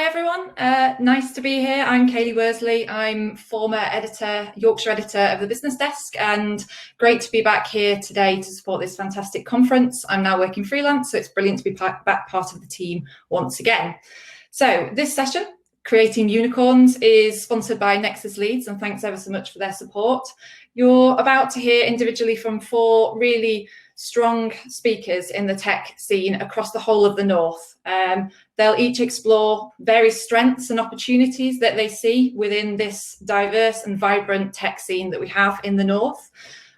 everyone. Nice to be here. I'm Kayley Worsley. I'm former editor, Yorkshire editor of the Business Desk, and great to be back here today to support this fantastic conference. I'm now working freelance, so it's brilliant to be back part of the team once again. So this session, Creating Unicorns, is sponsored by Nexus Leeds, and thanks ever so much for their support. You're about to hear individually from four really strong speakers in the tech scene across the whole of the North. They'll each explore various strengths and opportunities that they see within this diverse and vibrant tech scene that we have in the North.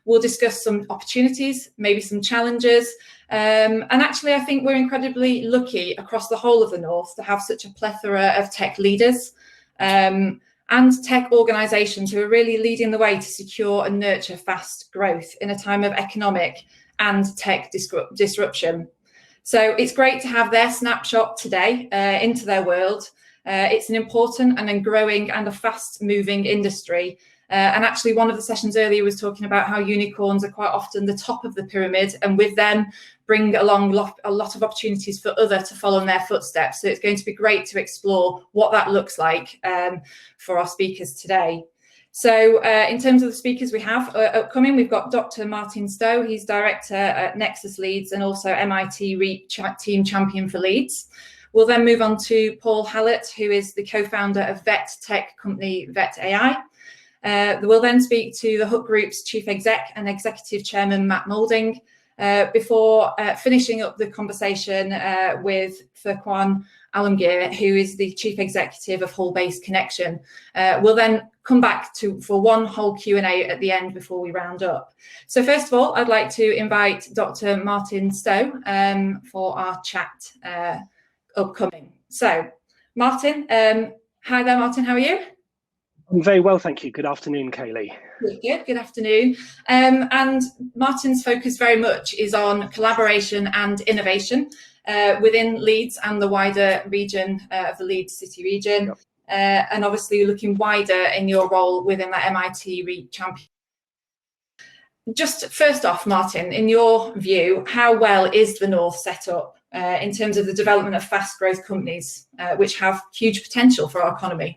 We'll discuss some opportunities, maybe some challenges, and actually I think we're incredibly lucky across the whole of the North to have such a plethora of tech leaders and tech organisations who are really leading the way to secure and nurture fast growth in a time of economic and tech disruption. So it's great to have their snapshot today into their world. It's an important and a growing and a fast moving industry. And actually one of the sessions earlier was talking about how unicorns are quite often the top of the pyramid, and with them bring along a lot of opportunities for others to follow in their footsteps. So it's going to be great to explore what that looks like for our speakers today. So in terms of the speakers we have upcoming, we've got Dr. Martin Stow. He's director at Nexus Leeds and also MIT REAP team champion for Leeds. We'll then move on to Paul Hallet, who is the co-founder of vet tech company Vet AI. We'll then speak to the Hook Group's chief exec and executive chairman, Matt Moulding, before finishing up the conversation with Furqan Alamgir, who is the chief executive of Hull-based Connexion. We'll then come back for one whole Q&A at the end before we round up. So first of all, I'd like to invite Dr. Martin Stow for our chat upcoming. So Martin, hi there, Martin, how are you? I'm very well, thank you. Good afternoon, Kayley. Good afternoon. And Martin's focus very much is on collaboration and innovation within Leeds and the wider region of the Leeds city region. Yep. And obviously looking wider in your role within that MIT REAP champion. Just first off, Martin, in your view, how well is the North set up in terms of the development of fast growth companies, which have huge potential for our economy?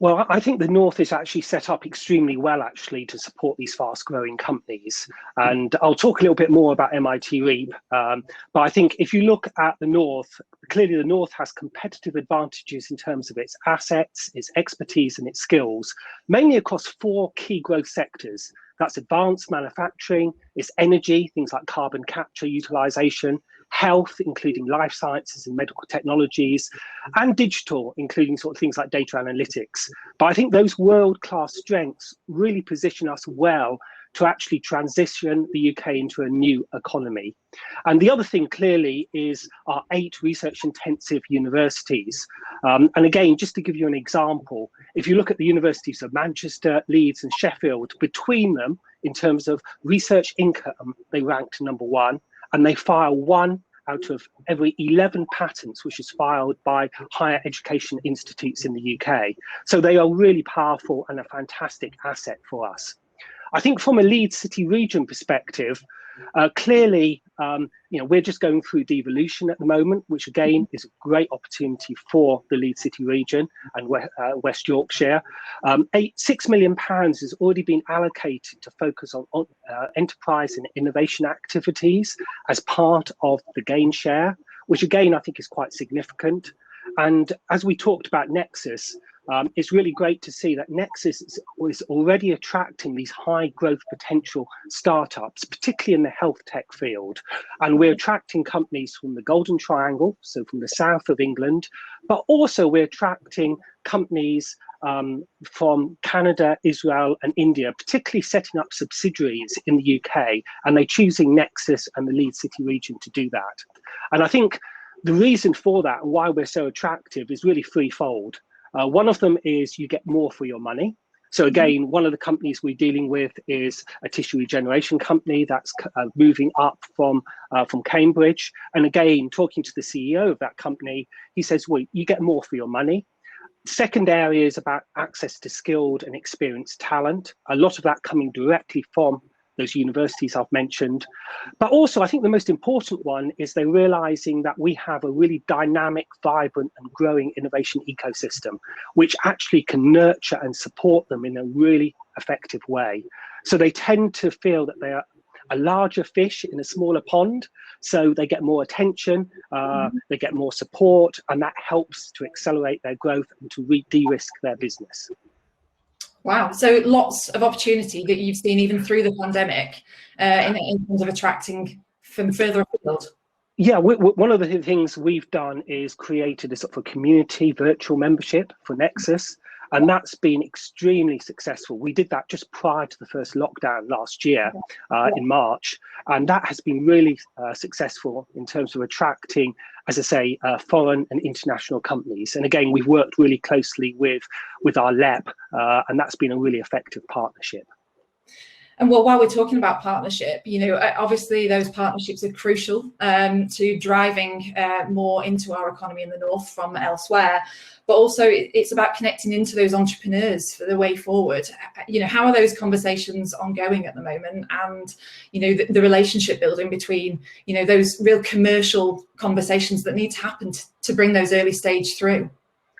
Well, I think the North is actually set up extremely well, actually, to support these fast-growing companies. And I'll talk a little bit more about MIT REAP. But I think if you look at the North, clearly the North has competitive advantages in terms of its assets, its expertise and its skills, mainly across four key growth sectors. That's advanced manufacturing, it's energy, things like carbon capture utilization, health, including life sciences and medical technologies, and digital, including sort of things like data analytics. But I think those world-class strengths really position us well to actually transition the UK into a new economy. And the other thing clearly is our 8 research-intensive universities. And again, just to give you an example, if you look at the universities of Manchester, Leeds and Sheffield, between them, in terms of research income, they ranked #1, and they file 1 out of every 11 patents which is filed by higher education institutes in the UK. So they are really powerful and a fantastic asset for us. I think from a Leeds City region perspective, clearly, we're just going through devolution at the moment, which again is a great opportunity for the Leeds City region and West Yorkshire. £6 million has already been allocated to focus on enterprise and innovation activities as part of the gain share, which again I think is quite significant. And as we talked about Nexus, it's really great to see that Nexus is already attracting these high growth potential startups, particularly in the health tech field. And we're attracting companies from the Golden Triangle, so from the south of England, but also we're attracting companies from Canada, Israel and India, particularly setting up subsidiaries in the UK, and they're choosing Nexus and the Leeds City region to do that. And I think the reason for that and why we're so attractive is really threefold. One of them is you get more for your money. So again, one of the companies we're dealing with is a tissue regeneration company that's moving up from Cambridge. And again, talking to the CEO of that company, he says, well, you get more for your money. Second area is about access to skilled and experienced talent. A lot of that coming directly from those universities I've mentioned. But also, I think the most important one is they're realizing that we have a really dynamic, vibrant and growing innovation ecosystem, which actually can nurture and support them in a really effective way. So they tend to feel that they are a larger fish in a smaller pond, so they get more attention, they get more support, and that helps to accelerate their growth and to de-risk their business. Wow, so lots of opportunity that you've seen even through the pandemic in terms of attracting from further afield. Yeah, one of the things we've done is created a sort of a community virtual membership for Nexus, and that's been extremely successful. We did that just prior to the first lockdown last year in March, and that has been really successful in terms of attracting, as I say, foreign and international companies. And again, we've worked really closely with our LEP, and that's been a really effective partnership. And well, while we're talking about partnership, you know, obviously those partnerships are crucial to driving more into our economy in the north from elsewhere. But also it's about connecting into those entrepreneurs for the way forward. You know, how are those conversations ongoing at the moment? And, you know, the relationship building between, you know, those real commercial conversations that need to happen to bring those early stage through.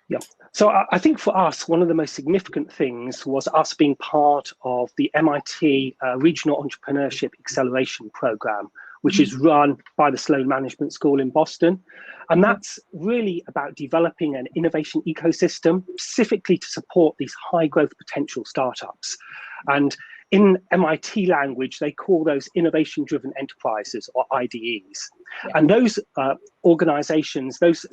Yeah. So I think for us, one of the most significant things was us being part of the MIT Regional Entrepreneurship Acceleration Program, which is run by the Sloan Management School in Boston. And that's really about developing an innovation ecosystem specifically to support these high growth potential startups. And in MIT language, they call those innovation-driven enterprises, or IDEs. Yeah. And those organizations, those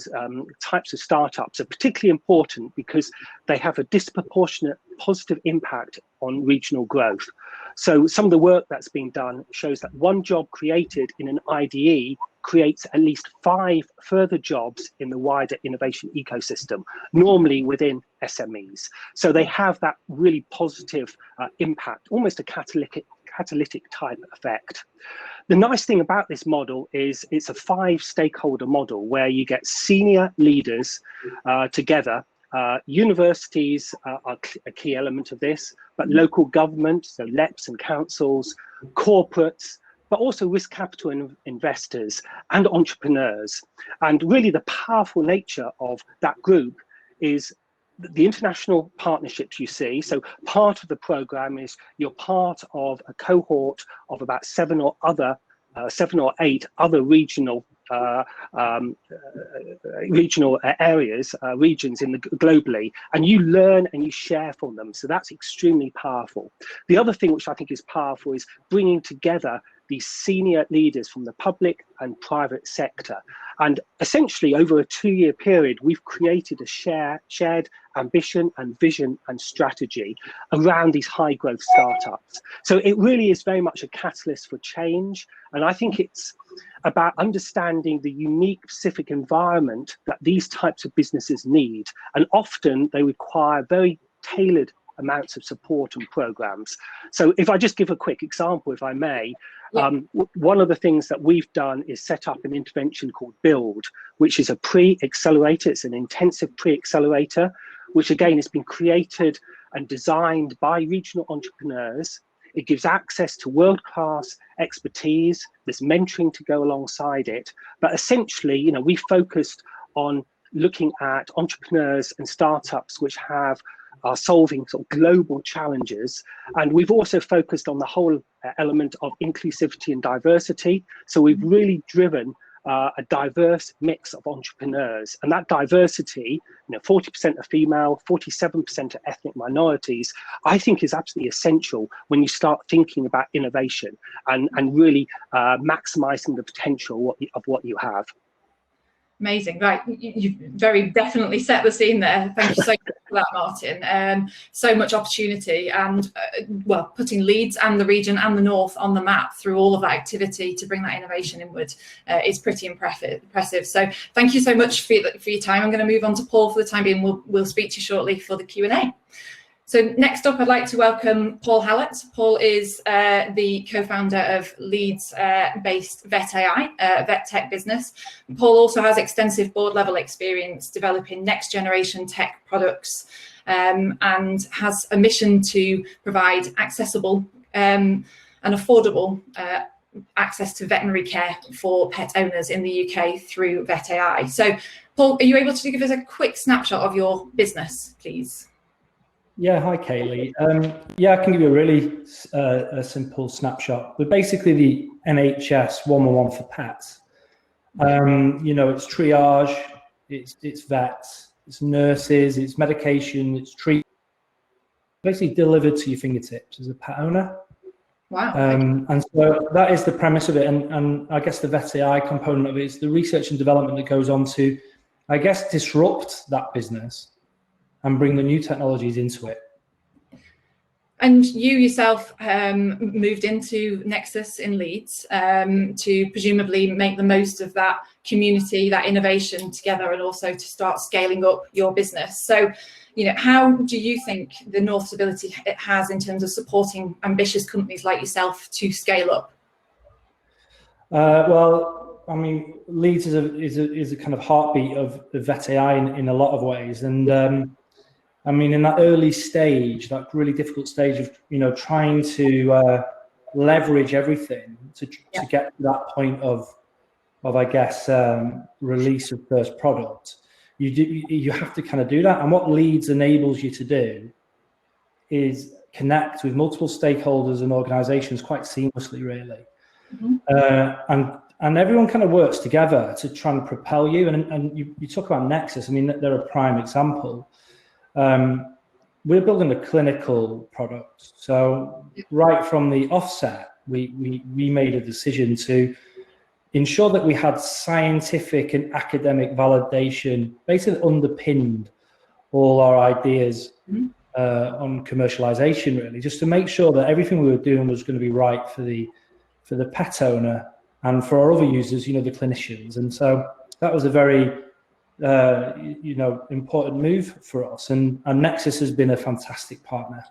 types of startups are particularly important because they have a disproportionate positive impact on regional growth. So some of the work that's been done shows that one job created in an IDE creates at least 5 further jobs in the wider innovation ecosystem, normally within SMEs. So they have that really positive impact, almost a catalytic type effect. The nice thing about this model is it's a 5-stakeholder model where you get senior leaders together. Universities are a key element of this, but local government, so LEPs and councils, corporates, but also risk capital investors and entrepreneurs. And really the powerful nature of that group is the international partnerships you see. So part of the program is you're part of a cohort of about 7 or 8 other regional regions in globally, and you learn and you share from them. So that's extremely powerful. The other thing which I think is powerful is bringing together these senior leaders from the public and private sector. And essentially over a 2-year period, we've created a shared ambition and vision and strategy around these high growth startups. So it really is very much a catalyst for change. And I think it's about understanding the unique specific environment that these types of businesses need. And often they require very tailored amounts of support and programs. So if I just give a quick example, if I may, one of the things that we've done is set up an intervention called Build, which is a pre-accelerator. It's an intensive pre-accelerator, which again has been created and designed by regional entrepreneurs. It gives access to world-class expertise. There's mentoring to go alongside it. But essentially, you know, we focused on looking at entrepreneurs and startups which are solving sort of global challenges. And we've also focused on the whole element of inclusivity and diversity. So we've really driven a diverse mix of entrepreneurs, and that diversity, you know, 40% are female, 47% are ethnic minorities, I think is absolutely essential when you start thinking about innovation and really maximizing the potential of what you have. Amazing. Right, you've very definitely set the scene there. Thank you so much for that, Martin. So much opportunity, and well, putting Leeds and the region and the north on the map through all of that activity to bring that innovation inward is pretty impressive. So thank you so much for your time. I'm going to move on to Paul for the time being. We'll speak to you shortly for the Q&A. So next up, I'd like to welcome Paul Hallet. Paul is the co-founder of Leeds-based Vet AI, vet tech business. Paul also has extensive board-level experience developing next-generation tech products and has a mission to provide accessible and affordable access to veterinary care for pet owners in the UK through Vet AI. So, Paul, are you able to give us a quick snapshot of your business, please? Yeah, hi, Kayley. Yeah, I can give you a really simple snapshot. We're basically the NHS 111 for pets. You know, it's triage, it's vets, it's nurses, it's medication, it's treatment, basically delivered to your fingertips as a pet owner. Wow. And so that is the premise of it. And I guess the Vet AI component of it is the research and development that goes on to, I guess, disrupt that business and bring the new technologies into it. And you yourself moved into Nexus in Leeds to presumably make the most of that community, that innovation together, and also to start scaling up your business. So, you know, how do you think the North's ability it has in terms of supporting ambitious companies like yourself to scale up? Well, I mean, Leeds is a kind of heartbeat of the Vet AI in a lot of ways, and I mean, in that early stage, that really difficult stage of, you know, trying to leverage everything to get to that point of I guess, release of first product, you have to kind of do that. And what Leeds enables you to do is connect with multiple stakeholders and organizations quite seamlessly, really. And everyone kind of works together to try and propel you. And you talk about Nexus, I mean, they're a prime example. We're building a clinical product. So right from the offset, we made a decision to ensure that we had scientific and academic validation, basically underpinned all our ideas on commercialization, really, just to make sure that everything we were doing was going to be right for the pet owner and for our other users, you know, the clinicians. And so that was a very you know, important move for us, and Nexus has been a fantastic partner,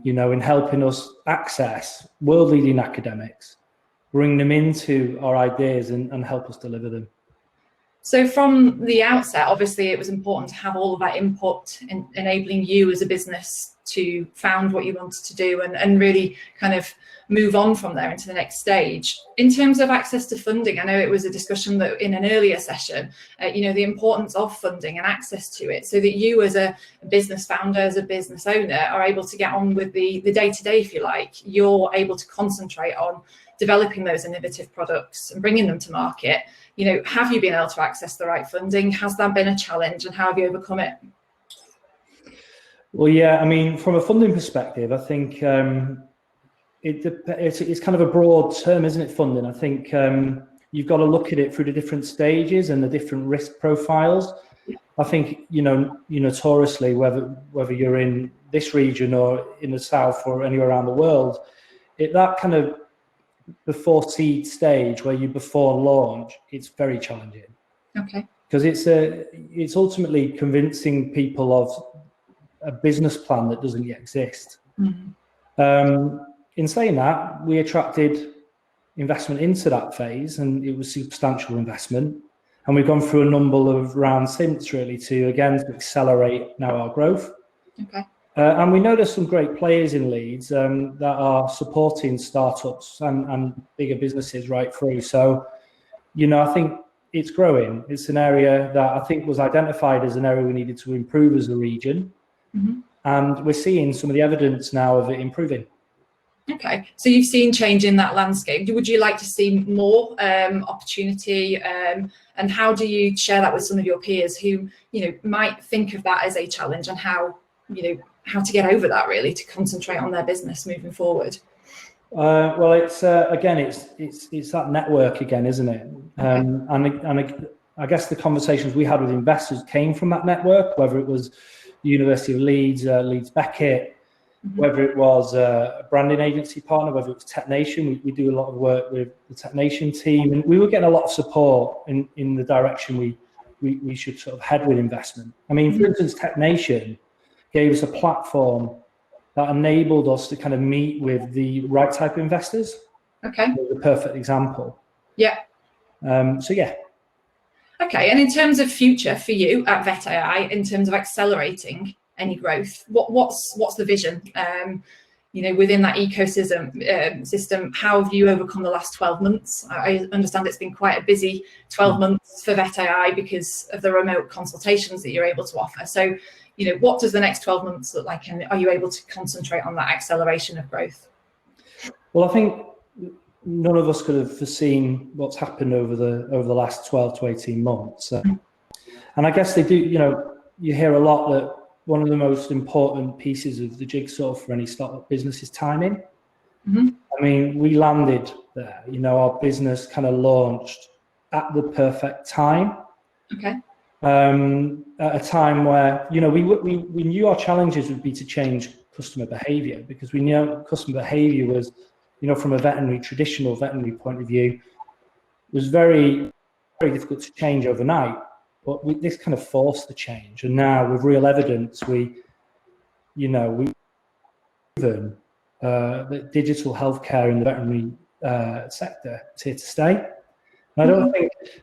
you know, in helping us access world-leading academics, bring them into our ideas and help us deliver them. So from the outset, obviously, it was important to have all of that input in enabling you as a business to found what you wanted to do and really kind of move on from there into the next stage. In terms of access to funding, I know it was a discussion that in an earlier session, you know, the importance of funding and access to it so that you as a business founder, as a business owner, are able to get on with the day-to-day, if you like. You're able to concentrate on developing those innovative products and bringing them to market. You know, have you been able to access the right funding? Has that been a challenge, and how have you overcome it? Well, yeah, I mean, from a funding perspective, I think it's kind of a broad term, isn't it, funding? I think you've got to look at it through the different stages and the different risk profiles. I think, you know, notoriously, whether you're in this region or in the south or anywhere around the world, that kind of before seed stage where you before launch, it's very challenging. Okay. Because it's ultimately convincing people of a business plan that doesn't yet exist. In saying that, we attracted investment into that phase, and it was substantial investment. And we've gone through a number of rounds since, really, to accelerate now our growth. Okay. And we know there's some great players in Leeds that are supporting startups and bigger businesses right through. So, you know, I think it's growing. It's an area that I think was identified as an area we needed to improve as a region. And we're seeing some of the evidence now of it improving. Okay, so you've seen change in that landscape. Would you like to see more opportunity, and how do you share that with some of your peers who, you know, might think of that as a challenge, and how, you know, how to get over that, really, to concentrate on their business moving forward? Well, it's again, it's that network again, isn't it? And I guess the conversations we had with investors came from that network, whether it was the University of Leeds, Leeds Beckett, whether it was a branding agency partner, whether it was Technation. We do a lot of work with the Technation team, and we were getting a lot of support in the direction we should sort of head with investment. I mean, for instance, Technation gave us a platform that enabled us to kind of meet with the right type of investors. Okay. It was a perfect example. Yeah. So yeah. Okay, and in terms of future for you at Vet AI, in terms of accelerating any growth, what's the vision? within that ecosystem, how have you overcome the last 12 months? I understand it's been quite a busy 12 months for Vet AI because of the remote consultations that you're able to offer. So, what does the next 12 months look like, and are you able to concentrate on that acceleration of growth? Well, I think none of us could have foreseen what's happened over the last 12 to 18 months. And I guess they do, you hear a lot that one of the most important pieces of the jigsaw for any startup business is timing. I mean, we landed there, our business kind of launched at the perfect time. Okay. At a time where, we knew our challenges would be to change customer behavior, because we knew customer behavior was, from a traditional veterinary point of view, was very, very difficult to change overnight. But this kind of forced the change, and now with real evidence, we've proven that digital healthcare in the veterinary sector is here to stay. And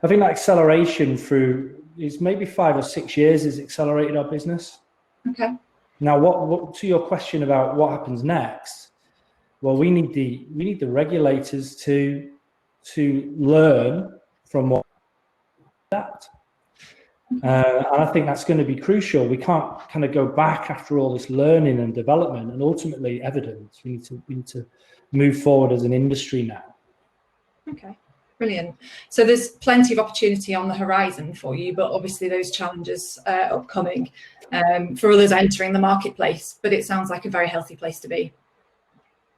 I think that acceleration through is maybe 5 or 6 years has accelerated our business. Okay. Now, what to your question about what happens next? Well, we need the regulators to learn from what that. And I think that's going to be crucial. We can't kind of go back after all this learning and development and ultimately evidence. We need to move forward as an industry now. Okay, brilliant. So there's plenty of opportunity on the horizon for you, but obviously those challenges are upcoming for others entering the marketplace. But it sounds like a very healthy place to be.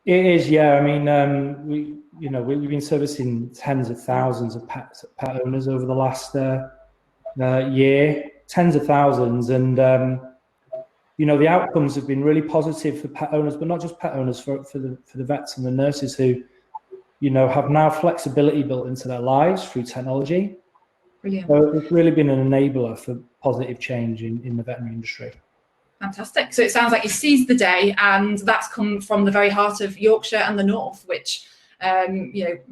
It is, yeah. I mean, we've been servicing tens of thousands of pet owners over the last year, tens of thousands, and the outcomes have been really positive for pet owners, but not just pet owners, for the vets and the nurses who have now flexibility built into their lives through technology. Brilliant. So it's really been an enabler for positive change in the veterinary industry. Fantastic. So it sounds like you seized the day, and that's come from the very heart of Yorkshire and the North, which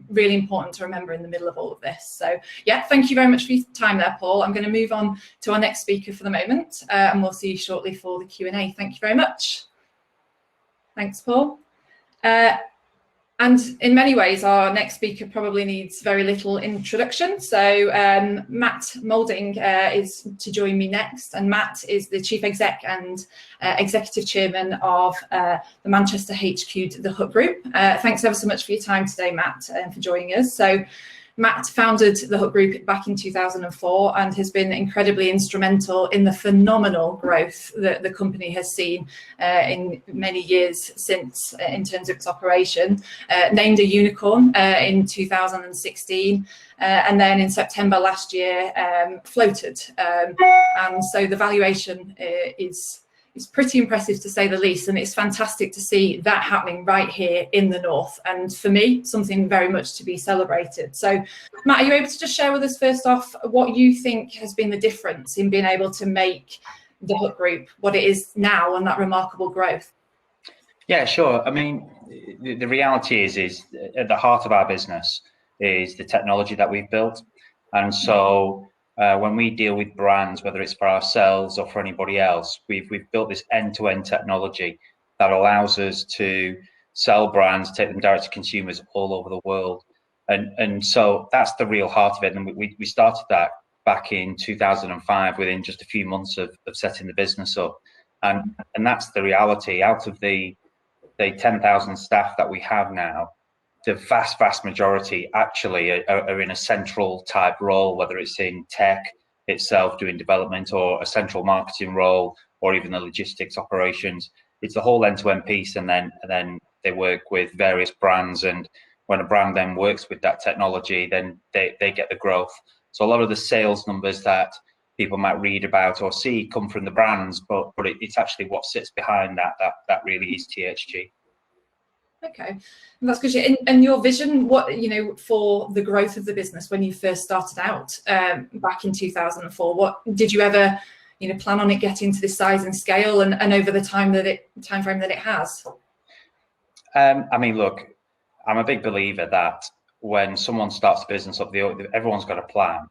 really important to remember in the middle of all of this. So yeah, thank you very much for your time there, Paul. I'm going to move on to our next speaker for the moment, and we'll see you shortly for the Q&A. Thank you very much. Thanks, Paul. And in many ways, our next speaker probably needs very little introduction. So Matt Moulding is to join me next. And Matt is the Chief Exec and Executive Chairman of the Manchester HQ, the Hook Group. Thanks ever so much for your time today, Matt, and for joining us. So Matt founded the Hook Group back in 2004 and has been incredibly instrumental in the phenomenal growth that the company has seen in many years since in terms of its operation. Named a unicorn in 2016, and then in September last year floated. And so the valuation is pretty impressive, to say the least, and it's fantastic to see that happening right here in the North, and for me something very much to be celebrated. So Matt, are you able to just share with us first off what you think has been the difference in being able to make the Hook Group what it is now and that remarkable growth? Yeah, sure. I mean, the reality is at the heart of our business is the technology that we've built, and so when we deal with brands, whether it's for ourselves or for anybody else, we've built this end-to-end technology that allows us to sell brands, take them direct to consumers all over the world. And so that's the real heart of it. And we started that back in 2005, within just a few months of setting the business up. And that's the reality. Out of the 10,000 staff that we have now, the vast majority actually are in a central type role, whether it's in tech itself doing development, or a central marketing role, or even the logistics operations. It's the whole end-to-end piece, and then they work with various brands, and when a brand then works with that technology, then they get the growth. So a lot of the sales numbers that people might read about or see come from the brands, but it's actually what sits behind that really is THG. Okay, that's good. And your vision, what for the growth of the business when you first started out back in 2004, what did you ever plan on it getting to this size and scale, and over the time frame that it has? I mean, look, I'm a big believer that when someone starts a business up, everyone's got a plan,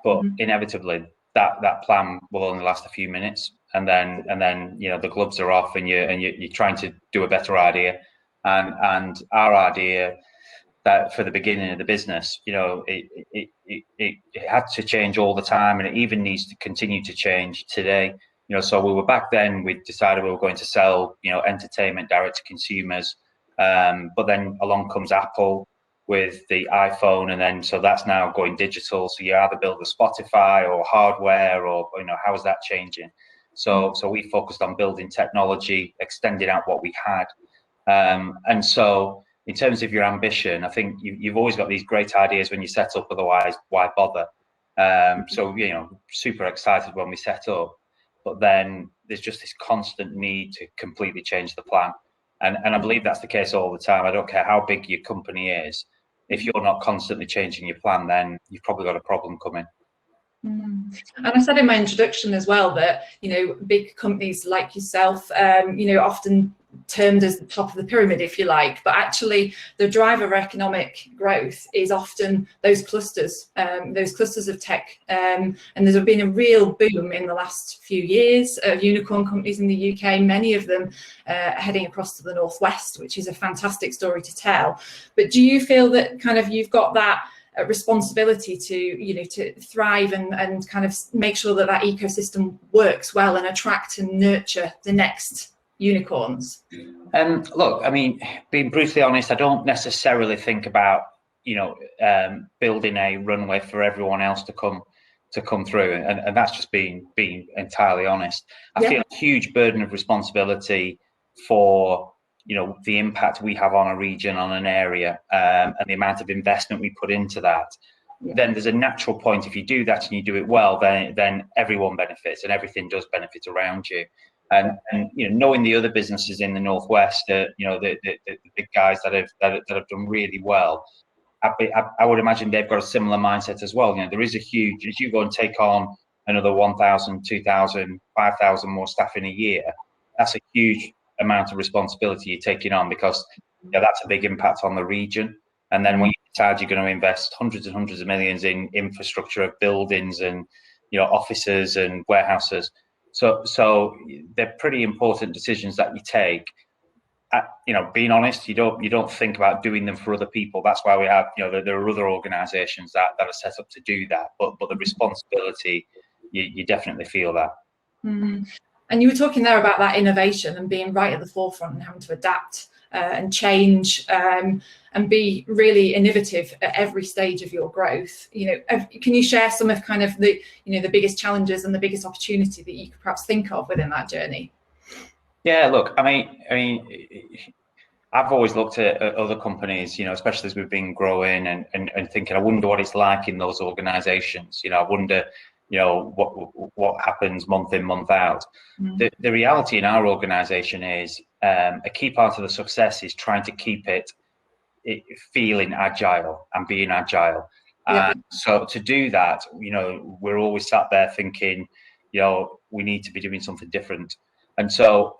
but inevitably that plan will only last a few minutes, and then the gloves are off, and you're trying to do a better idea. and our idea that for the beginning of the business, it had to change all the time, and it even needs to continue to change today. So we were back then, we decided we were going to sell, entertainment direct to consumers. But then along comes Apple with the iPhone, and then so that's now going digital. So you either build a Spotify or hardware, or how is that changing? So we focused on building technology, extending out what we had. And so in terms of your ambition, I think you've always got these great ideas when you set up, otherwise why bother? So super excited when we set up, but then there's just this constant need to completely change the plan. And I believe that's the case all the time. I don't care how big your company is. If you're not constantly changing your plan, then you've probably got a problem coming. And I said in my introduction as well that, big companies like yourself, often termed as the top of the pyramid, if you like, but actually the driver of economic growth is often those clusters of tech. And there's been a real boom in the last few years of unicorn companies in the UK, many of them heading across to the Northwest, which is a fantastic story to tell. But do you feel that kind of you've got that responsibility to thrive and kind of make sure that ecosystem works well and attract and nurture the next unicorns? Look, I mean, being brutally honest, I don't necessarily think about building a runway for everyone else to come through, and that's just being entirely honest. I feel a huge burden of responsibility for the impact we have on a region, on an area, and the amount of investment we put into that. Then there's a natural point, if you do that and you do it well, then everyone benefits and everything does benefit around you. And knowing the other businesses in the Northwest, the big guys that have done really well, I would imagine they've got a similar mindset as well. There is a huge, as you go and take on another 1,000, 2,000, 5,000 more staff in a year, that's a huge amount of responsibility you're taking on, because that's a big impact on the region. And then when you decide you're going to invest hundreds and hundreds of millions in infrastructure of buildings and offices and warehouses, so they're pretty important decisions that you take. Being honest, you don't think about doing them for other people. That's why we have there are other organisations that are set up to do that. But the responsibility, you definitely feel that. Mm-hmm. And you were talking there about that innovation and being right at the forefront and having to adapt and change and be really innovative at every stage of your growth. Can you share some of kind of the biggest challenges and the biggest opportunity that you could perhaps think of within that journey? Yeah, look, I mean, I've always looked at other companies, especially as we've been growing and thinking, I wonder what it's like in those organisations. I wonder, what happens month in, month out. The reality in our organisation is a key part of the success is trying to keep it feeling agile and being agile. So to do that, we're always sat there thinking, we need to be doing something different. And so,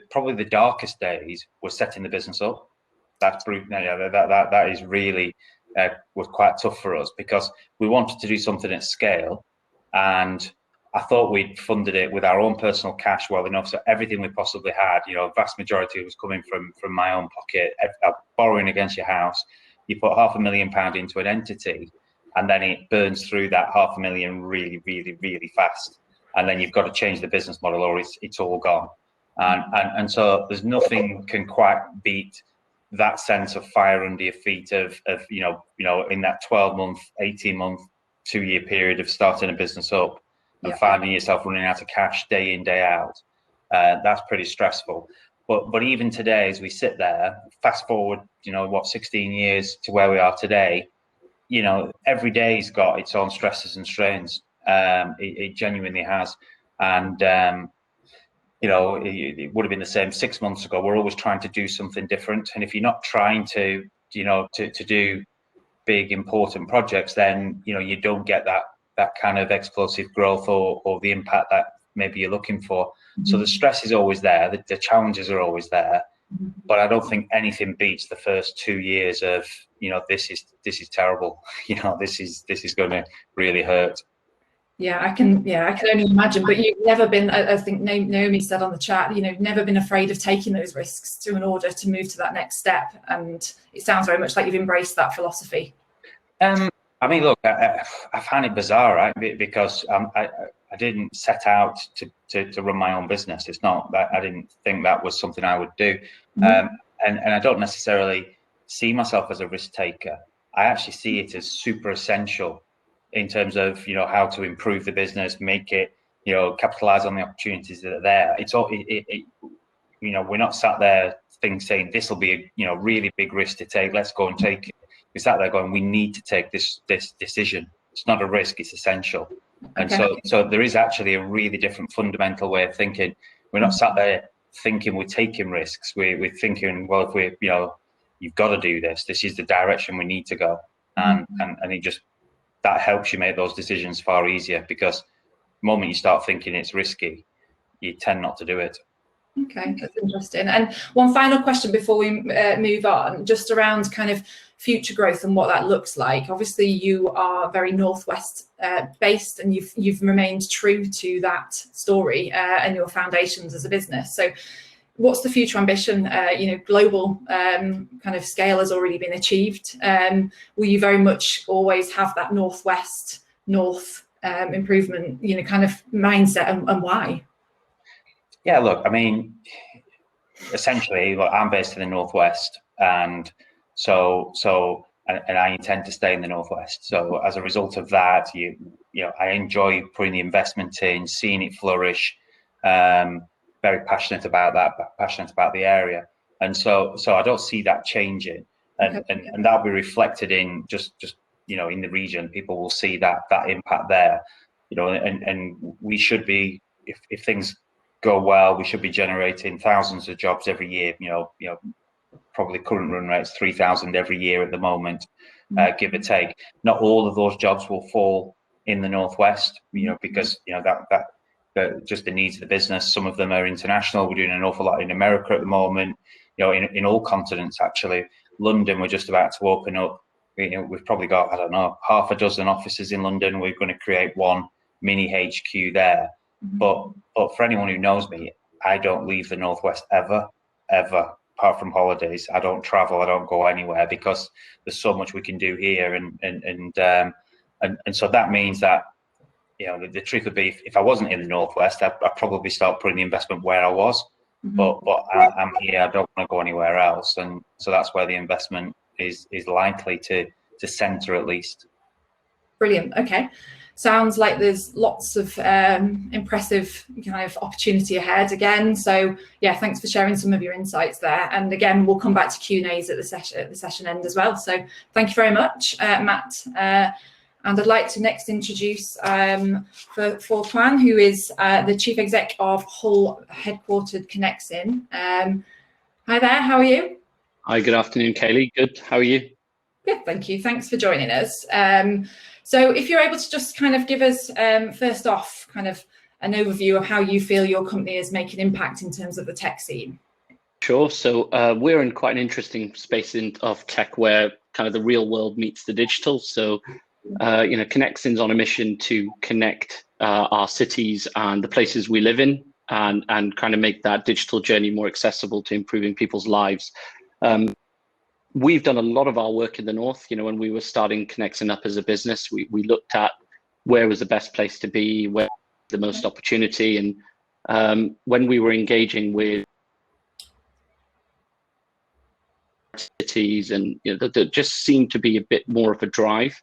probably the darkest days were setting the business up. That's that is really was quite tough for us, because we wanted to do something at scale, and I thought we'd funded it with our own personal cash well enough. So everything we possibly had, vast majority was coming from my own pocket. Borrowing against your house, you put £500,000 into an entity, and then it burns through that £500,000 really, really, really fast. And then you've got to change the business model, or it's all gone. And so there's nothing can quite beat that sense of fire under your feet of in that 12-month, 18-month, 2-year period of starting a business up and finding yourself running out of cash day in, day out. That's pretty stressful. But even today, as we sit there, fast forward, 16 years to where we are today, every day's got its own stresses and strains. It genuinely has. And, it would have been the same 6 months ago. We're always trying to do something different. And if you're not trying to do big, important projects, then, you don't get that kind of explosive growth or the impact that maybe you're looking for. Mm-hmm. So the stress is always there. The challenges are always there. Mm-hmm. But I don't think anything beats the first 2 years of, this is terrible. This is going to really hurt. Yeah, I can only imagine. But you've never been, I think Naomi said on the chat, never been afraid of taking those risks in order to move to that next step. And it sounds very much like you've embraced that philosophy. I mean, look, I find it bizarre, right? Because I didn't set out to run my own business. It's not that I didn't think that was something I would do. And I don't necessarily see myself as a risk taker. I actually see it as super essential in terms of, how to improve the business, make it, capitalize on the opportunities that are there. It's all, we're not sat there saying this will be a, really big risk to take. Let's go and take it. We're sat there going, we need to take this decision. It's not a risk, it's essential. And so there is actually a really different fundamental way of thinking. We're not sat there thinking we're taking risks. We're thinking, well, if you've got to do this. This is the direction we need to go. And it just, that helps you make those decisions far easier, because the moment you start thinking it's risky, you tend not to do it. Okay, that's interesting. And one final question before we move on, just around kind of future growth and what that looks like. Obviously, you are very Northwest based, and you've remained true to that story and your foundations as a business. So what's the future ambition? Global kind of scale has already been achieved. Will you very much always have that North improvement, kind of mindset, and why? Yeah, look, I mean, essentially, I'm based in the Northwest, and so I intend to stay in the Northwest. So as a result of that, I enjoy putting the investment in, seeing it flourish. Very passionate about that, passionate about the area, and so I don't see that changing, and that'll be reflected in just in the region. People will see that impact there, and we should be, if things go well, we should be generating thousands of jobs every year. Probably current run rates 3,000 every year at the moment, give or take. Not all of those jobs will fall in the Northwest, because that just the needs of the business. Some of them are international. We're doing an awful lot in America at the moment. In all continents actually. London, we're just about to open up. We've probably got, I don't know, half a dozen offices in London. We're going to create one mini HQ there. But for anyone who knows me, I don't leave the Northwest ever, apart from holidays. I don't travel. I don't go anywhere, because there's so much we can do here, and so that means that the truth would be, if I wasn't in the Northwest, I'd probably start putting the investment where I was. But I'm here. I don't want to go anywhere else, and so that's where the investment is likely to center, at least. Brilliant. Okay. Sounds like there's lots of impressive kind of opportunity ahead again. So yeah, thanks for sharing some of your insights there. And again, we'll come back to Q&As at the session end as well. So thank you very much, Matt. And I'd like to next introduce Furqan, who is the Chief Exec of Hull headquartered Connexion. Hi there, how are you? Hi, good afternoon, Kayley. Good, how are you? Good, thank you. Thanks for joining us. So if you're able to just kind of give us, first off, kind of an overview of how you feel your company is making impact in terms of the tech scene. Sure. So we're in quite an interesting space of tech where kind of the real world meets the digital. So, Connexion's on a mission to connect our cities and the places we live in, and kind of make that digital journey more accessible to improving people's lives. We've done a lot of our work in the North. When we were starting Connexion up as a business, we looked at where was the best place to be, where the most opportunity. And when we were engaging with cities, and there just seemed to be a bit more of a drive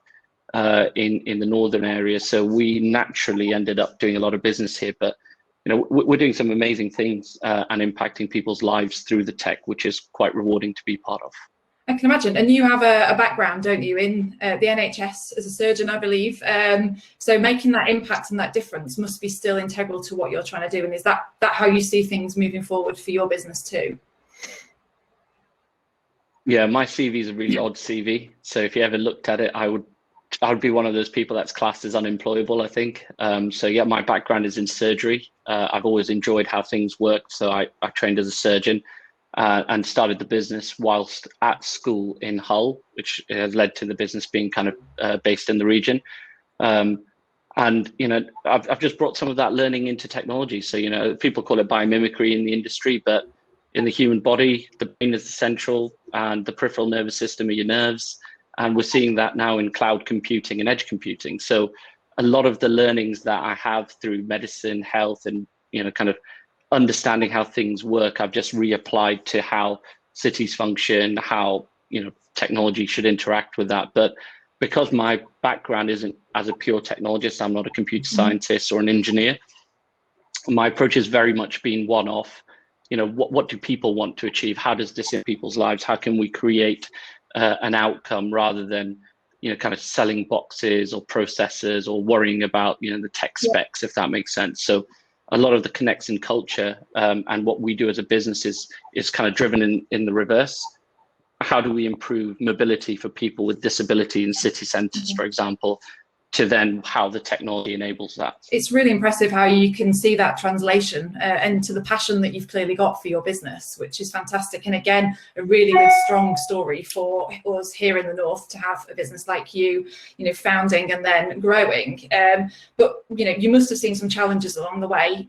in the northern area. So we naturally ended up doing a lot of business here. But we're doing some amazing things and impacting people's lives through the tech, which is quite rewarding to be part of. I can imagine. And you have a background, don't you, in the NHS as a surgeon, I believe. So making that impact and that difference must be still integral to what you're trying to do. And is that how you see things moving forward for your business too? Yeah, my CV is a really odd CV. So if you ever looked at it, I would be one of those people that's classed as unemployable, I think. So yeah, my background is in surgery. I've always enjoyed how things work. So I trained as a surgeon. And started the business whilst at school in Hull, which has led to the business being kind of based in the region. And I've just brought some of that learning into technology. So people call it biomimicry in the industry, but in the human body, the brain is the central, and the peripheral nervous system are your nerves. And we're seeing that now in cloud computing and edge computing. So a lot of the learnings that I have through medicine, health, and kind of understanding how things work, I've just reapplied to how cities function, how technology should interact with that. But because my background isn't as a pure technologist, I'm not a computer scientist or an engineer, my approach has very much been one-off. What do people want to achieve? How does this in people's lives? How can we create an outcome rather than kind of selling boxes or processors or worrying about the tech specs, if that makes sense. So a lot of the Connexion culture and what we do as a business is kind of driven in the reverse. How do we improve mobility for people with disability in city centres, for example, to then how the technology enables that? It's really impressive how you can see that translation into the passion that you've clearly got for your business, which is fantastic. And again, a really, really strong story for us here in the North to have a business like you founding and then growing. But you must have seen some challenges along the way.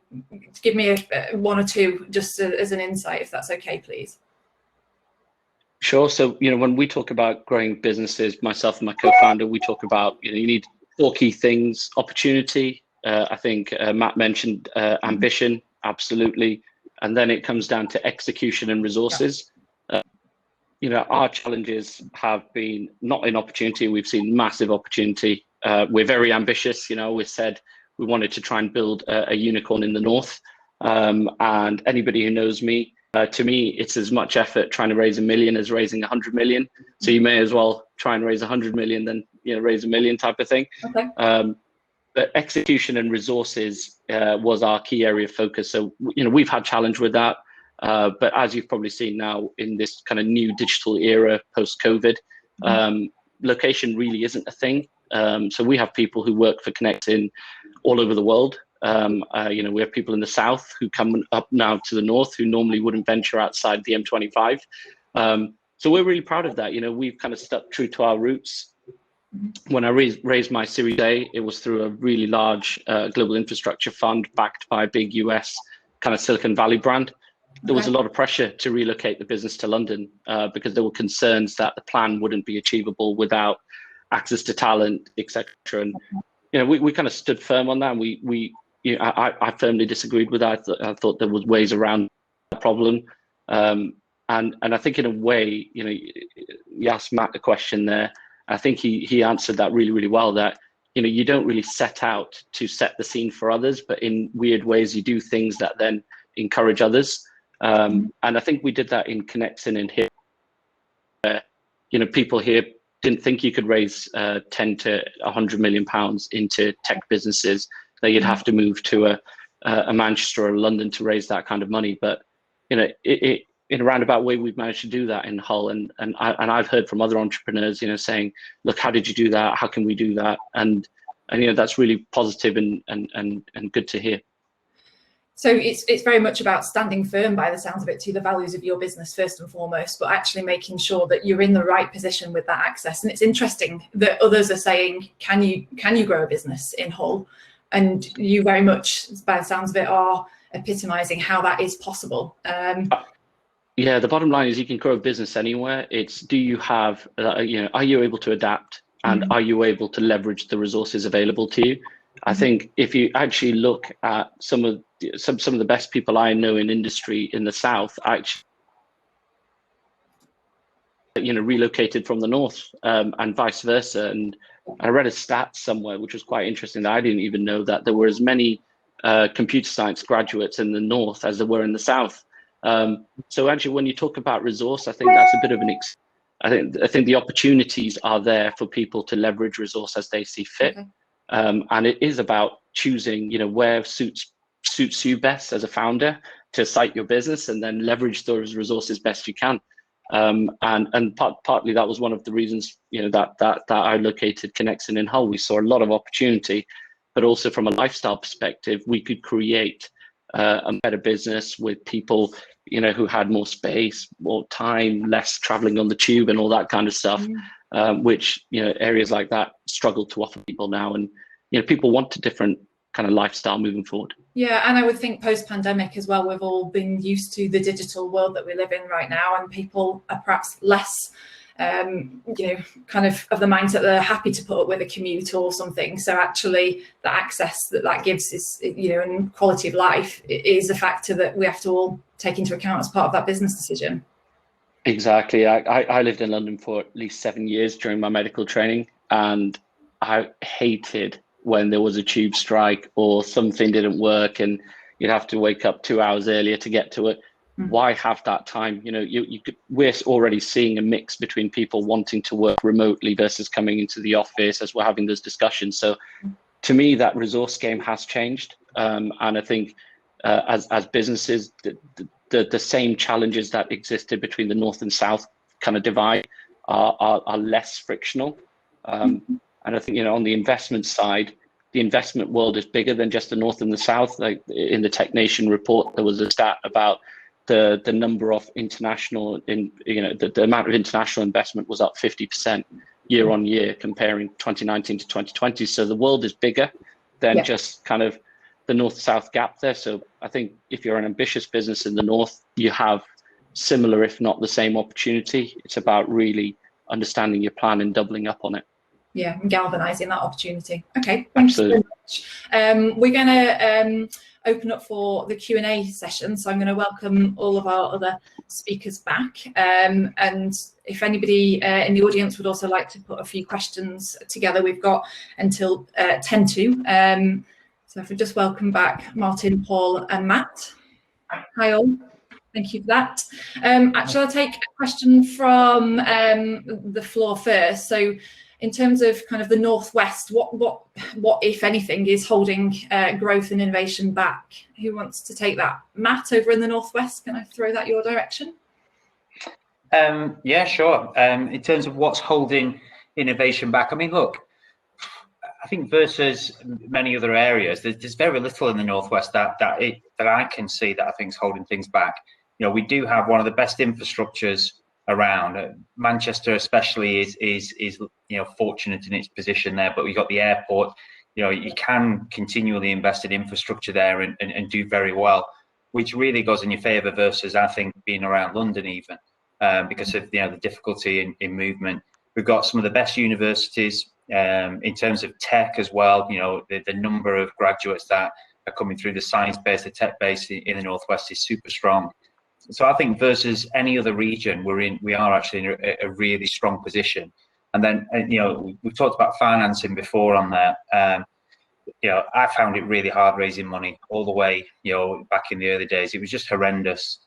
Give me one or two just as an insight, if that's okay, please. Sure. So, when we talk about growing businesses, myself and my co-founder, we talk about, you need 4 key things: opportunity. I think Matt mentioned ambition, absolutely. And then it comes down to execution and resources. Our challenges have been not in opportunity. We've seen massive opportunity. We're very ambitious. We said we wanted to try and build a unicorn in the North. And anybody who knows me, to me, it's as much effort trying to raise $1 million as raising 100 million. So you may as well try and raise 100 million than raise $1 million type of thing. Okay. But execution and resources was our key area of focus. So we've had challenge with that. But as you've probably seen now in this kind of new digital era post-COVID, location really isn't a thing. So we have people who work for Connexion all over the world. We have people in the south who come up now to the north who normally wouldn't venture outside the M25. So we're really proud of that. We've kind of stuck true to our roots. When I raised my Series A, it was through a really large global infrastructure fund backed by a big US kind of Silicon Valley brand. There was a lot of pressure to relocate the business to London because there were concerns that the plan wouldn't be achievable without access to talent, etc. And we kind of stood firm on that. And I firmly disagreed with that. I thought there was ways around the problem. And I think in a way, you asked Matt a question there. I think he answered that really, really well, that, you don't really set out to set the scene for others, but in weird ways, you do things that then encourage others. And I think we did that in Connexion in here, where, people here didn't think you could raise 10 to 100 million pounds into tech businesses, that you'd have to move to a Manchester or London to raise that kind of money. But, in a roundabout way, we've managed to do that in Hull. And I've heard from other entrepreneurs, saying, look, how did you do that? How can we do that? And that's really positive and good to hear. So it's very much about standing firm, by the sounds of it, to the values of your business first and foremost, but actually making sure that you're in the right position with that access. And it's interesting that others are saying, can you grow a business in Hull? And you very much, by the sounds of it, are epitomising how that is possible. Yeah, the bottom line is you can grow a business anywhere. It's, do you have, are you able to adapt, and are you able to leverage the resources available to you? I think if you actually look at some of the best people I know in industry in the South, actually, relocated from the North, and vice versa. And I read a stat somewhere which was quite interesting, that I didn't even know, that there were as many computer science graduates in the North as there were in the South. So actually, when you talk about resource, I think that's a bit of I think the opportunities are there for people to leverage resource as they see fit. Okay. And it is about choosing, where suits you best as a founder to site your business, and then leverage those resources best you can. And partly that was one of the reasons, that I located Connexion in Hull. We saw a lot of opportunity, but also from a lifestyle perspective, we could create a better business with people, who had more space, more time, less traveling on the tube and all that kind of stuff, which, areas like that struggle to offer people now. And, people want a different kind of lifestyle moving forward. Yeah, and I would think post-pandemic as well, we've all been used to the digital world that we live in right now, and people are perhaps less, kind of the mindset that they're happy to put up with a commute or something. So actually, the access that gives is, and quality of life is a factor that we have to all take into account as part of that business decision. Exactly. I lived in London for at least 7 years during my medical training, and I hated when there was a tube strike or something didn't work and you'd have to wake up 2 hours earlier to get to it. Why have that time? We're already seeing a mix between people wanting to work remotely versus coming into the office as we're having those discussions. So to me, that resource game has changed. And I think as businesses, the same challenges that existed between the North and South kind of divide are less frictional. And I think, on the investment side, the investment world is bigger than just the North and the South. Like in the Tech Nation report, there was a stat about the number of international, the amount of international investment was up 50% year on year, comparing 2019 to 2020. So the world is bigger than just kind of the North-South gap there. So I think if you're an ambitious business in the North, you have similar, if not the same opportunity. It's about really understanding your plan and doubling up on it. Yeah, and galvanizing that opportunity. Okay, thanks so much. We're going to open up for the Q&A session, so I'm going to welcome all of our other speakers back. And if anybody in the audience would also like to put a few questions together, we've got until 10 to. So if we just welcome back Martin, Paul, and Matt. Hi all. Thank you for that. Actually, I'll take a question from the floor first. So, in terms of kind of the Northwest, what if anything is holding growth and innovation back? Who wants to take that? Matt, over in the Northwest, can I throw that your direction? Yeah, sure. In terms of what's holding innovation back, I mean, look, I think versus many other areas, there's very little in the Northwest that I can see that I think is holding things back. We do have one of the best infrastructures around. Manchester especially is fortunate in its position there, but we've got the airport. You can continually invest in infrastructure there and do very well, which really goes in your favour versus, I think, being around London even, because of the difficulty in movement. We've got some of the best universities in terms of tech as well. The number of graduates that are coming through the science base, the tech base in the Northwest is super strong. So I think versus any other region, we are actually in a really strong position. And then we've talked about financing before on there. I found it really hard raising money all the way. Back in the early days, it was just horrendous.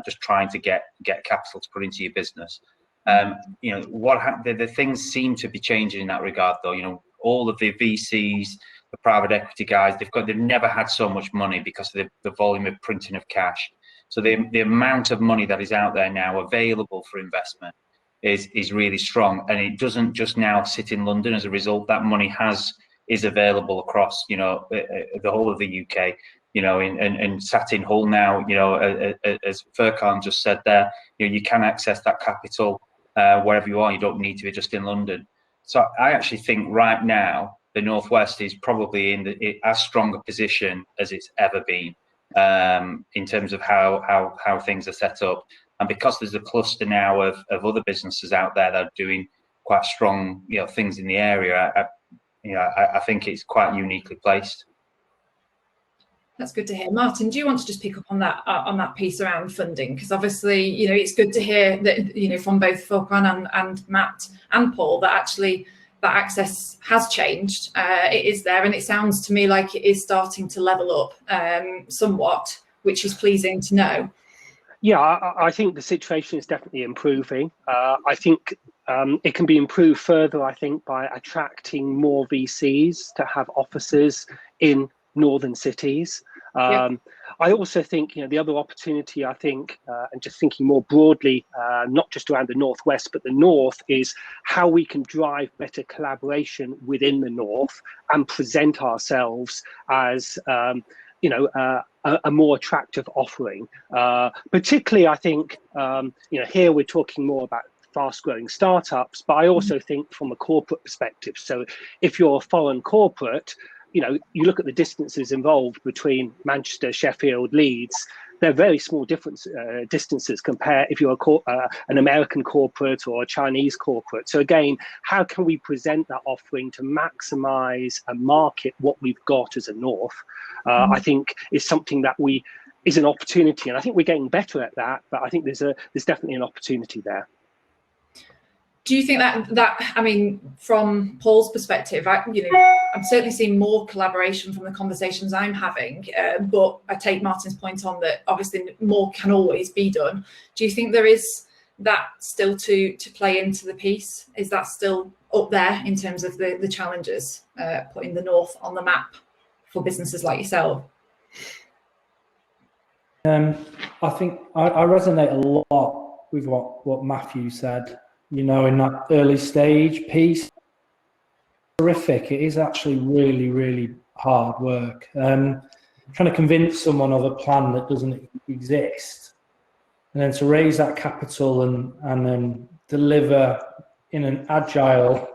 Just trying to get capital to put into your business. The things seem to be changing in that regard, though. All of the VCs, the private equity guys, they've never had so much money because of the volume of printing of cash. So the amount of money that is out there now available for investment is really strong, and it doesn't just now sit in London. As a result, that money is available across the whole of the UK. And sat in Hull now. As Furqan just said there, you can access that capital wherever you are. You don't need to be just in London. So I actually think right now the Northwest is probably in as strong a position as it's ever been. In terms of how things are set up, and because there's a cluster now of other businesses out there that are doing quite strong things in the area, I think it's quite uniquely placed. That's good to hear. Martin, do you want to just pick up on that piece around funding? Because obviously, it's good to hear that from both Furqan and Matt and Paul that actually that access has changed. It is there, and it sounds to me like it is starting to level up somewhat, which is pleasing to know. Yeah, I think the situation is definitely improving. I think it can be improved further, I think, by attracting more VCs to have offices in northern cities. I also think, the other opportunity, I think, and just thinking more broadly, not just around the Northwest, but the North, is how we can drive better collaboration within the North and present ourselves as, a more attractive offering. Particularly, I think, here we're talking more about fast-growing startups, but I also think from a corporate perspective. So if you're a foreign corporate, you look at the distances involved between Manchester, Sheffield, Leeds. They're very small distances compared if you're an American corporate or a Chinese corporate. So again, how can we present that offering to maximize and market what we've got as a North? I think is something that is an opportunity, and I think we're getting better at that. But I think there's definitely an opportunity there. Do you think that I mean, from Paul's perspective, I'm certainly seeing more collaboration from the conversations I'm having, but I take Martin's point on that obviously more can always be done. Do you think there is that still to play into the piece? Is that still up there in terms of the challenges, putting the North on the map for businesses like yourself? I think I resonate a lot with what Matthew said. In that early stage piece, terrific. It is actually really, really hard work. Trying to convince someone of a plan that doesn't exist, and then to raise that capital and then deliver in an agile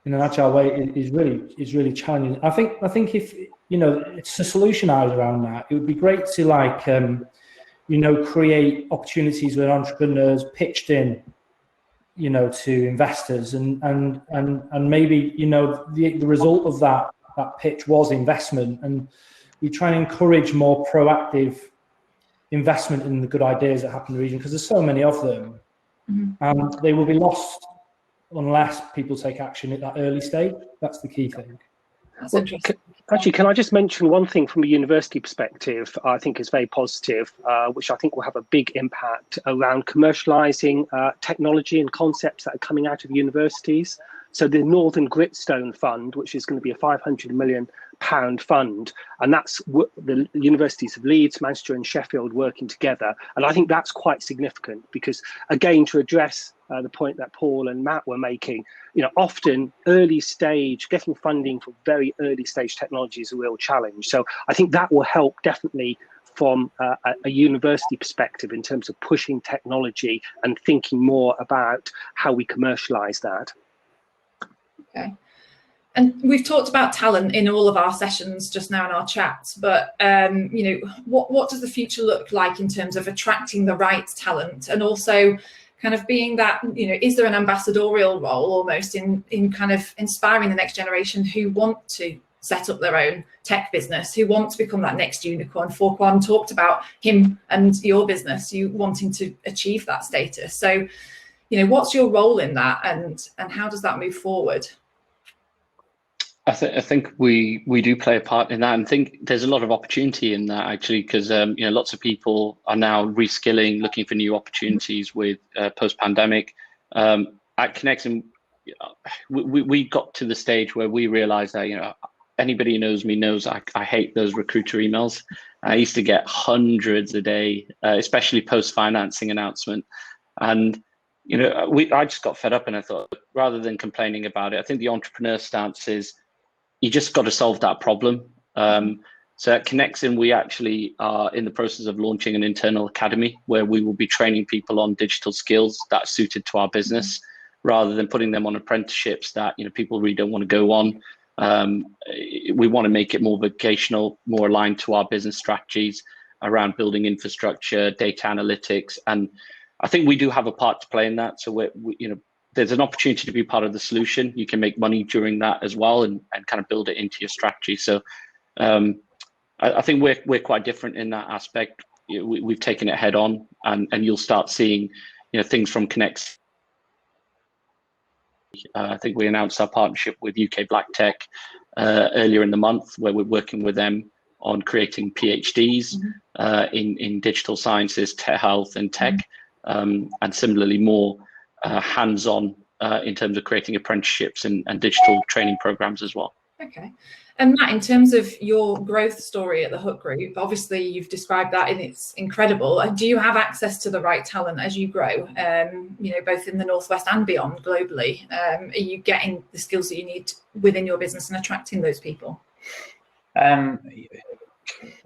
way is really challenging. I think if it's a solution eyes around that, it would be great to create opportunities where entrepreneurs pitched in, to investors and maybe, the result of that pitch was investment, and we try and encourage more proactive investment in the good ideas that happen in the region, because there's so many of them, and they will be lost unless people take action at that early stage. That's the key thing. That's interesting. Actually, can I just mention one thing from a university perspective I think is very positive, which I think will have a big impact around commercialising technology and concepts that are coming out of universities. So the Northern Gritstone Fund, which is going to be a £500 million fund, and that's the universities of Leeds, Manchester and Sheffield working together. And I think that's quite significant because, again, to address the point that Paul and Matt were making, often early stage, getting funding for very early stage technology is a real challenge. So I think that will help definitely from a university perspective in terms of pushing technology and thinking more about how we commercialize that. Okay. And we've talked about talent in all of our sessions just now in our chats, but what does the future look like in terms of attracting the right talent, and also kind of being that, is there an ambassadorial role almost in kind of inspiring the next generation who want to set up their own tech business, who want to become that next unicorn? Furqan talked about him and your business, you wanting to achieve that status. So, what's your role in that, and how does that move forward? I think we do play a part in that, and think there's a lot of opportunity in that actually, because lots of people are now reskilling, looking for new opportunities with post-pandemic. At Connexion, we got to the stage where we realized that anybody who knows me knows I hate those recruiter emails. I used to get hundreds a day, especially post-financing announcement, and I just got fed up, and I thought, rather than complaining about it, I think the entrepreneur stance is you just got to solve that problem. So at Connexion, we actually are in the process of launching an internal academy where we will be training people on digital skills that are suited to our business, rather than putting them on apprenticeships that people really don't want to go on. We want to make it more vocational, more aligned to our business strategies around building infrastructure, data analytics, and I think we do have a part to play in that. So there's an opportunity to be part of the solution. You can make money during that as well, and kind of build it into your strategy. So I think we're quite different in that aspect. We've taken it head on, and you'll start seeing things from Connexion. I think we announced our partnership with UK Black Tech earlier in the month, where we're working with them on creating PhDs in digital sciences, health and tech, and similarly more hands-on in terms of creating apprenticeships and digital training programs as well. Okay. And Matt, in terms of your growth story at the Hook Group, obviously you've described that and it's incredible. Do you have access to the right talent as you grow, both in the Northwest and beyond globally? Are you getting the skills that you need within your business and attracting those people? I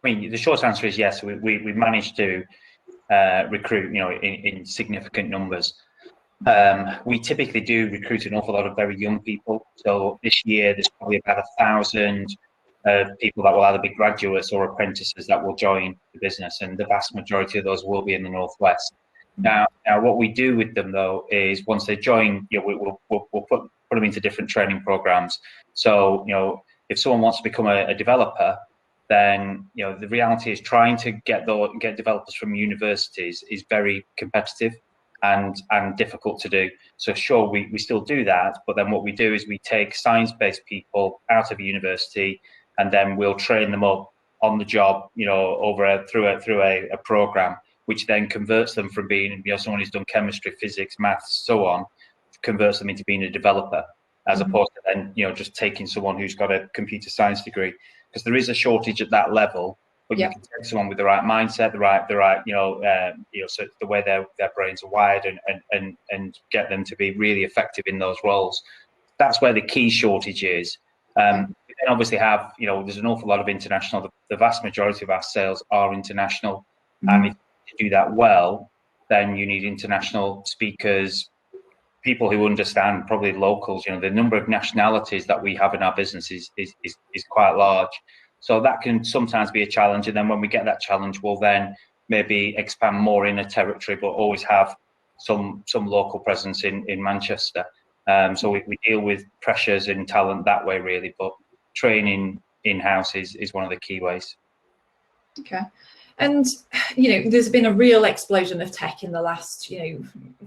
mean, the short answer is yes. We've managed to recruit, in significant numbers. We typically do recruit an awful lot of very young people. So this year, there's probably about 1,000 people that will either be graduates or apprentices that will join the business, and the vast majority of those will be in the Northwest. Now what we do with them though is once they join, we'll put them into different training programs. So if someone wants to become a developer, then the reality is trying to get developers from universities is very competitive and difficult to do. So sure, we still do that, but then what we do is we take science-based people out of university, and then we'll train them up on the job, through a program, which then converts them from being someone who's done chemistry, physics, maths, so on, converts them into being a developer, as opposed to then just taking someone who's got a computer science degree, because there is a shortage at that level. But you can take someone with the right mindset, so the way their brains are wired, and get them to be really effective in those roles. That's where the key shortage is. We then obviously have, there's an awful lot of international. The vast majority of our sales are international, and if you do that well, then you need international speakers, people who understand, probably locals. The number of nationalities that we have in our business is quite large. So that can sometimes be a challenge, and then when we get that challenge, we'll then maybe expand more in a territory, but always have some local presence in Manchester. So we deal with pressures in talent that way, really, but training in-house is one of the key ways. Okay. And, there's been a real explosion of tech in the last,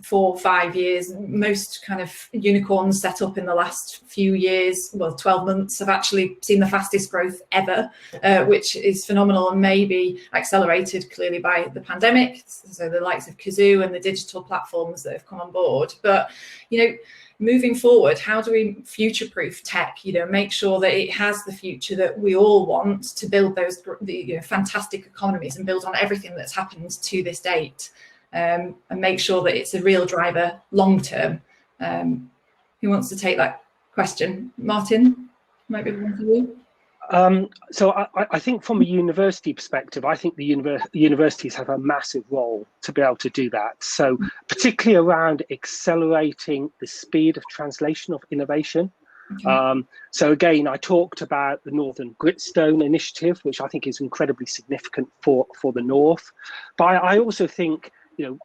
4 or 5 years. Most kind of unicorns set up in the last few years, 12 months, have actually seen the fastest growth ever, which is phenomenal, and maybe accelerated clearly by the pandemic. So the likes of Kazoo and the digital platforms that have come on board. But, moving forward, how do we future-proof tech? Make sure that it has the future that we all want to build those fantastic economies and build on everything that's happened to this date, and make sure that it's a real driver long term. Who wants to take that question? Martin, might be one for you. So I think from a university perspective, I think the universities have a massive role to be able to do that. So particularly around accelerating the speed of translation of innovation. Okay. So again, I talked about the Northern Gritstone initiative, which I think is incredibly significant for the North. But I also think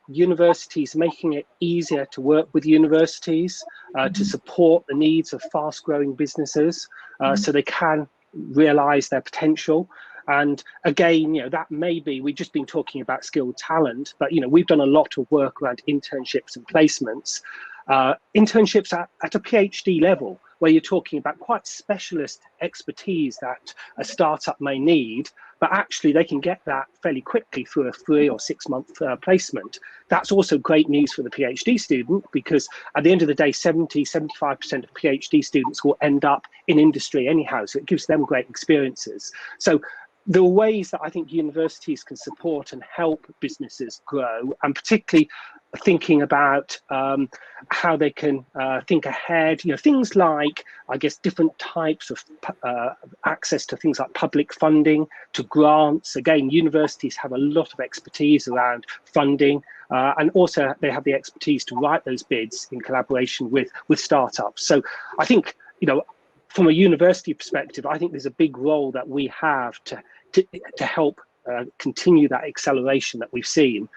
universities, making it easier to work with universities to support the needs of fast-growing businesses, so they can realize their potential. And again, that may be, we've just been talking about skilled talent, but we've done a lot of work around internships and placements, internships at a PhD level, where you're talking about quite specialist expertise that a startup may need, but actually they can get that fairly quickly through a 3 or 6 month placement. That's also great news for the PhD student, because at the end of the day, 75% of PhD students will end up in industry anyhow, so it gives them great experiences. So there are ways that I think universities can support and help businesses grow, and particularly thinking about how they can think ahead, things like, I guess, different types of access to things like public funding, to grants. Again, universities have a lot of expertise around funding, and also they have the expertise to write those bids in collaboration with startups. So I think, from a university perspective, I think there's a big role that we have to help continue that acceleration that we've seen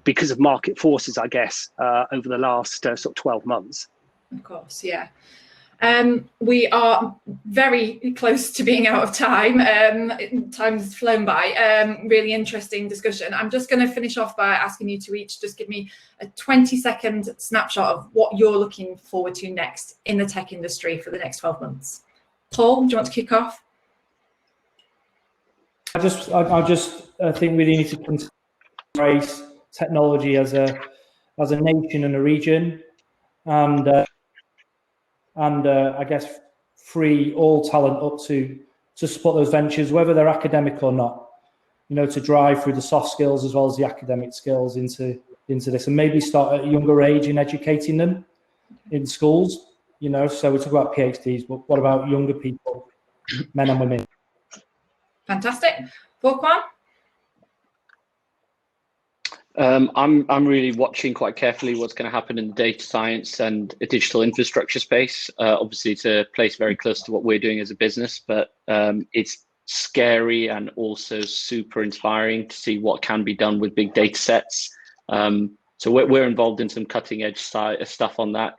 because of market forces, I guess, over the last sort of 12 months. Of course, yeah. We are very close to being out of time. Time's flown by. Really interesting discussion. I'm just going to finish off by asking you to each just give me a 20-second snapshot of what you're looking forward to next in the tech industry for the next 12 months. Paul, do you want to kick off? I think we need to embrace technology as a nation and a region, and I guess free all talent up to support those ventures, whether they're academic or not. To drive through the soft skills as well as the academic skills into this, and maybe start at a younger age in educating them in schools. So we talk about PhDs, but what about younger people, men and women? Fantastic. Furqan? I'm really watching quite carefully what's going to happen in the data science and digital infrastructure space. Obviously, it's a place very close to what we're doing as a business, but it's scary and also super inspiring to see what can be done with big data sets. So we're involved in some cutting edge stuff on that,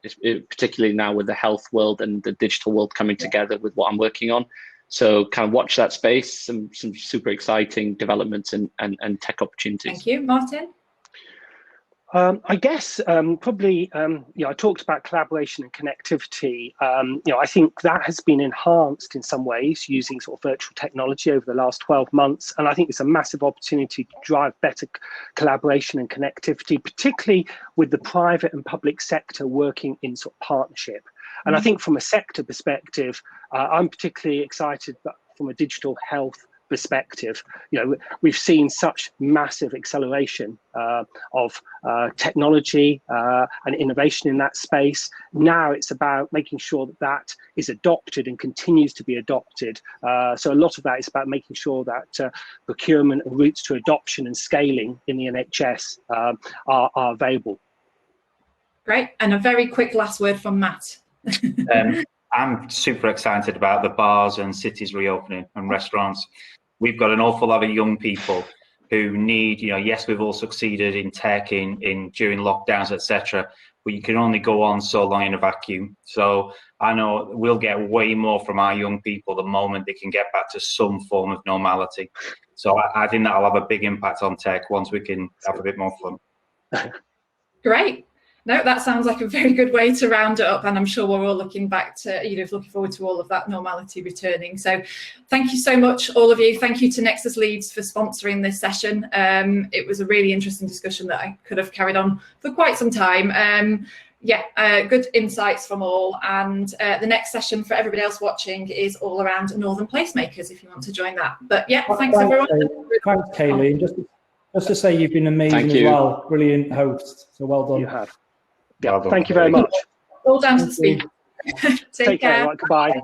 particularly now with the health world and the digital world coming together with what I'm working on. So kind of watch that space, some super exciting developments and tech opportunities. Thank you, Martin. I guess probably, I talked about collaboration and connectivity. I think that has been enhanced in some ways using sort of virtual technology over the last 12 months. And I think it's a massive opportunity to drive better collaboration and connectivity, particularly with the private and public sector working in sort of partnership. And I think from a sector perspective, I'm particularly excited from a digital health perspective. We've seen such massive acceleration of technology and innovation in that space. Now it's about making sure that is adopted and continues to be adopted. So a lot of that is about making sure that procurement and routes to adoption and scaling in the NHS are available. Great. And a very quick last word from Matt. I'm super excited about the bars and cities reopening and restaurants. We've got an awful lot of young people who need, yes, we've all succeeded in tech, in during lockdowns, etc., but you can only go on so long in a vacuum. So I know we'll get way more from our young people the moment they can get back to some form of normality. So I think that'll have a big impact on tech once we can have a bit more fun. Great. No, that sounds like a very good way to round it up, and I'm sure we're all looking back to, looking forward to all of that normality returning. So thank you so much, all of you. Thank you to Nexus Leads for sponsoring this session. It was a really interesting discussion that I could have carried on for quite some time. Good insights from all. And the next session for everybody else watching is all around Northern Placemakers, if you want to join that. But yeah, thanks everyone. Thanks, Kayley. And just to say, you've been amazing as well. Brilliant host. So well done. You have. Yeah, thank you very much. All down to the speed. Take care. Right, goodbye.